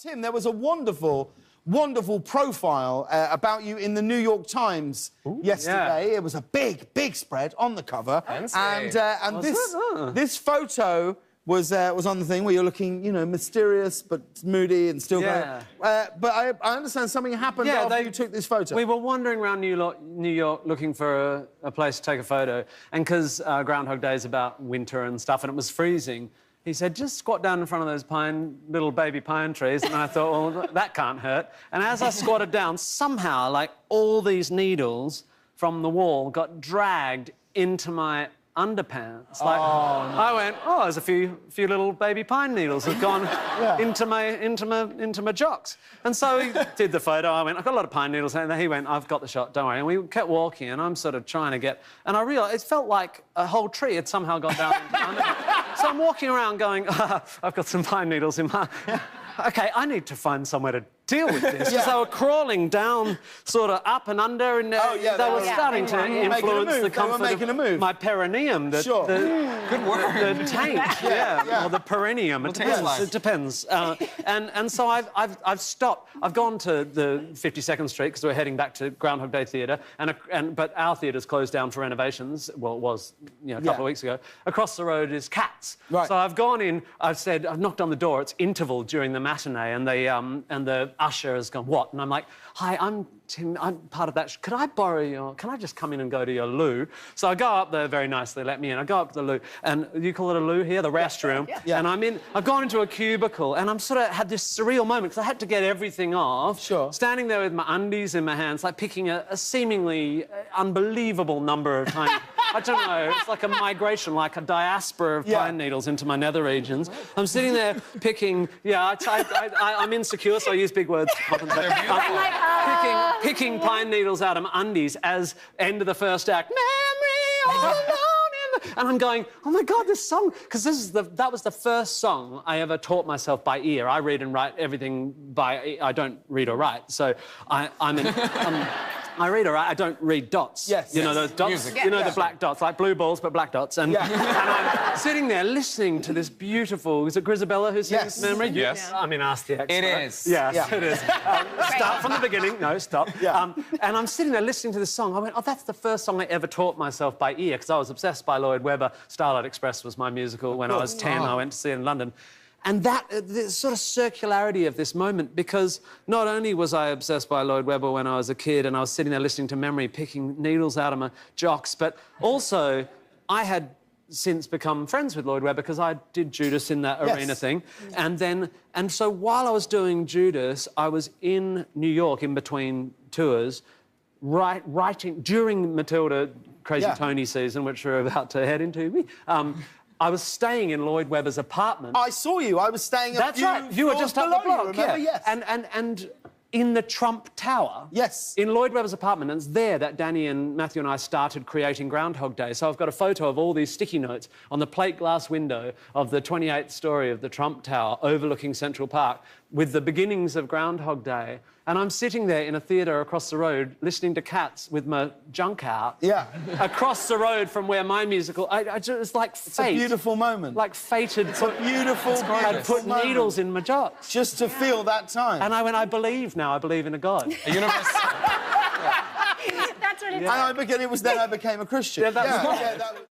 Tim, there was a wonderful profile about you in the New York Times yesterday. Yeah. It was a big spread on the cover. And this photo was on the thing where you're looking, you know, mysterious but moody and still going. But I understand something happened after you took this photo. We were wandering around New York looking for a place to take a photo, and because Groundhog Day is about winter and stuff, and it was freezing, he said, just squat down in front of those little baby pine trees. And I thought, well, that can't hurt. And as I squatted down, somehow, like, all these needles from the wall got dragged into my underpants. Like, I went, oh, there's a few little baby pine needles have gone into my jocks. And so he did the photo. I went, I've got a lot of pine needles. And he went, I've got the shot, don't worry. And we kept walking, and I'm sort of trying to get... And I realised it felt like a whole tree had somehow gone down into my underpants. So I'm walking around going, I've got some pine needles in my... OK, I need to find somewhere to deal with this. Because they were crawling down, sort of up and under, and they were starting to influence the comfort of my perineum. Good work. The taint, or the perineum. It depends. And so I've stopped. I've gone to the 52nd Street because we're heading back to Groundhog Day Theatre, but our theatre's closed down for renovations. Well, it was, you know, a couple of weeks ago. Across the road is Cats. Right. So I've gone in. I've knocked on the door. It's interval during the matinee, and the usher has gone, what? And I'm like, hi, I'm Tim, I'm part of that. Can I just come in and go to your loo? So I go up there very nicely, let me in. I go up to the loo, and you call it a loo here, the restroom. And I've gone into a cubicle, and I'm sort of had this surreal moment, because I had to get everything off. Standing there with my undies in my hands, like picking a seemingly unbelievable number of tiny... I don't know, it's like a migration, like a diaspora of pine needles into my nether regions. I'm sitting there picking... I'm insecure, so I use big words to compensate. Picking pine needles out of my undies as end of the first act. Memory all alone in the... And I'm going, oh, my God, this song... Because that was the first song I ever taught myself by ear. I read and write everything by... I don't read or write, so I read or write, I don't read dots. You know those dots? Music. You know the black dots, like blue balls, but black dots. And I'm sitting there listening to this beautiful... Is it Grisabella who sings Memory? Yes. I mean, ask the expert. It is. Yes, it is. Start from the beginning. No, stop. And I'm sitting there listening to this song. I went, oh, that's the first song I ever taught myself by ear, because I was obsessed by Lloyd Webber. Starlight Express was my musical when I was 10. I went to see it in London. And the sort of circularity of this moment, because not only was I obsessed by Lloyd Webber when I was a kid and I was sitting there listening to Memory, picking needles out of my jocks, but also I had since become friends with Lloyd Webber because I did Judas in that arena thing. And so while I was doing Judas, I was in New York in between tours, writing during Matilda Crazy Tony season, which we're about to head into. I was staying in Lloyd Webber's apartment. I saw you. I was staying a few That's right. You were just up the block. Remember? Yes. And in the Trump Tower. Yes. In Lloyd Webber's apartment. And it's there that Danny and Matthew and I started creating Groundhog Day. So I've got a photo of all these sticky notes on the plate glass window of the 28th story of the Trump Tower overlooking Central Park with the beginnings of Groundhog Day. And I'm sitting there in a theatre across the road listening to Cats with my junk out. Across the road from where my musical... it's like fate. It's a beautiful moment. Like fated... It's a beautiful, I'd put needles in my jocks. Just to feel that time. And I went, I believe now. I believe in a God. A universe... That's what it is. And it was then I became a Christian. That was...